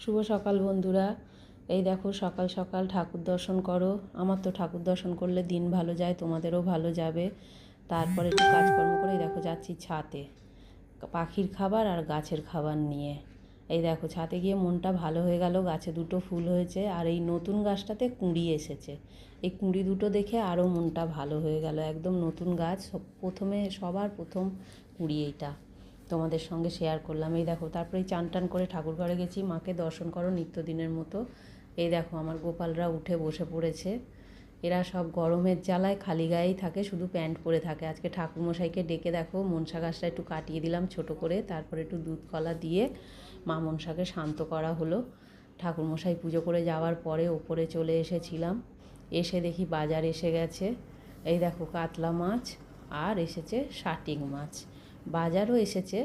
শুভ সকাল বন্ধুরা। এই দেখো সকাল সকাল ঠাকুর দর্শন করো। আমার তো ঠাকুর দর্শন করলে দিন ভালো যায়, তোমাদেরও ভালো যাবে। তারপরে একটু কাজকর্ম করে দেখো যাচ্ছি ছাতে, পাখির খাবার আর গাছের খাবার নিয়ে। এই দেখো ছাতে গিয়ে মনটা ভালো হয়ে গেল, গাছে দুটো ফুল হয়েছে আর এই নতুন গাছটাতে কুঁড়ি এসেছে। এই কুঁড়ি দুটো দেখে আরও মনটা ভালো হয়ে গেল। একদম নতুন গাছ, সবার প্রথম কুঁড়ি এইটা তোমাদের সঙ্গে শেয়ার করলাম। এই দেখো তারপরে চান টান করে ঠাকুর ঘরে গেছি, মাকে দর্শন করো নিত্যদিনের মতো। এই দেখো আমার গোপালরা উঠে বসে পড়েছে। এরা সব গরমের জ্বালায় খালি গায়েই থাকে, শুধু প্যান্ট পরে থাকে। আজকে ঠাকুরমশাইকে ডেকে দেখো মনসা গাছটা একটু কাটিয়ে দিলাম ছোট করে, তারপরে একটু দুধ কলা দিয়ে মা মনসাকে শান্ত করা হলো। ঠাকুরমশাই পুজো করে যাওয়ার পরে ওপরে চলে এসেছিলাম, এসে দেখি বাজার এসে গেছে। এই দেখো কাতলা মাছ আর এসেছে শাটিং মাছ, বাজারও এসেছে।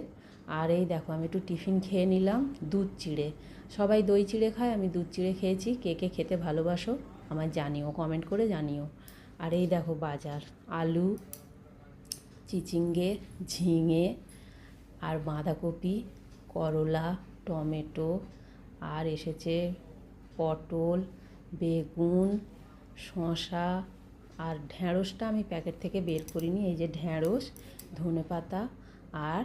আর এই দেখো আমি একটু টিফিন খেয়ে নিলাম দুধ চিড়ে। সবাই দই চিড়ে খায়, আমি দুধ চিড়ে খেয়েছি। কে কে খেতে ভালোবাসো আমায় জানিও, কমেন্ট করে জানিও। আর এই দেখো বাজার, আলু, চিচিঙ্গে, ঝিঙে আর বাঁধাকপি, করলা, টমেটো, আর এসেছে পটল, বেগুন, শসা, আর ঢ্যাঁড়সটা আমি প্যাকেট থেকে বের করিনি। এই যে ঢ্যাঁড়স, ধনেপাতা আর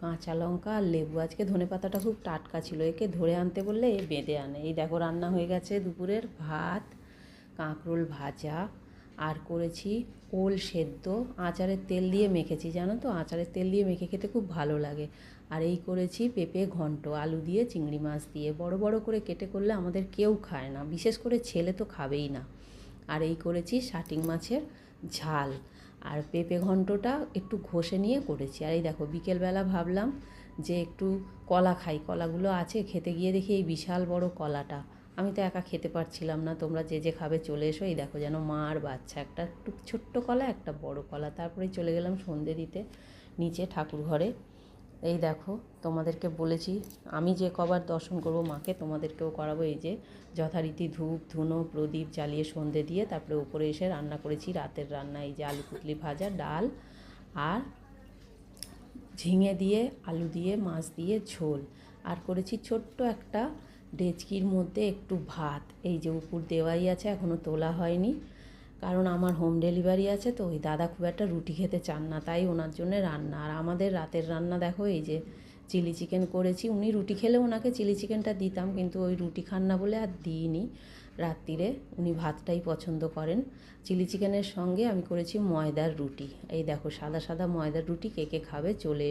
কাঁচা লঙ্কা আর লেবু। আজকে ধনেপাতাটা খুব টাটকা ছিল, একে ধরে আনতে বললে এ বেঁধে আনে। এই দেখো রান্না হয়ে গেছে দুপুরের ভাত, কাঁকরোল ভাজা, আর করেছি ওল সেদ্ধ। আচারের তেল দিয়ে মেখেছি, জানো তো আচারের তেল দিয়ে মেখে খেতে খুব ভালো লাগে। আর এই করেছি পেঁপে ঘন্ট, আলু দিয়ে চিংড়ি মাছ দিয়ে। বড় বড় করে কেটে করলে আমাদের কেউ খায় না, বিশেষ করে ছেলে তো খাবেই না। আর এই করেছি শাটিং মাছের ঝাল। আর পেঁপে ঘন্টটা একটু ঘষে নিয়ে করেছি। আর এই দেখো বিকেলবেলা ভাবলাম যে একটু কলা খাই, কলাগুলো আছে। খেতে গিয়ে দেখি এই বিশাল বড় কলাটা, আমি তো একা খেতে পারছিলাম না। তোমরা যে যে খাবে চলে এসো। এই দেখো যেন মা আর বাচ্চা, একটা একটু ছোট্ট কলা একটা বড় কলা। তারপরে চলে গেলাম সন্ধে দিতে নিচে ঠাকুর ঘরে। এই দেখো তোমাদেরকে বলেছি আমি যে কবার দর্শন করব মাকে তোমাদেরকেও করাবো। এই যে যথারীতি ধূপ ধুনো প্রদীপ জ্বালিয়ে সন্ধে দিয়ে তারপরে উপরে এসে রান্না করেছি রাতের রান্না। এই যে আলু পুতলি ভাজা, ডাল আর ঝিঙে দিয়ে আলু দিয়ে মাছ দিয়ে ঝোল। আর করেছি ছোট্ট একটা ডেচকির মধ্যে একটু ভাত। এই যে উপর দেওয়াই আছে, এখনও তোলা হয়নি, কারণ আমার হোম ডেলিভারি আছে তো ওই দাদা খুব একটা রুটি খেতে চান না, তাই ওনার জন্য রান্না। আর আমাদের রাতের রান্না দেখো, এই যে চিলি চিকেন করেছি। উনি রুটি খেলে ওনাকে চিলি চিকেনটা দিতাম, কিন্তু ওই রুটি খান না বলে আর দিইনি রাত্রিরে। উনি ভাতটাই পছন্দ করেন। চিলি চিকেনের সঙ্গে আমি করেছি ময়দার রুটি। এই দেখো সাদা সাদা ময়দার রুটি, কে কে খাবে চলে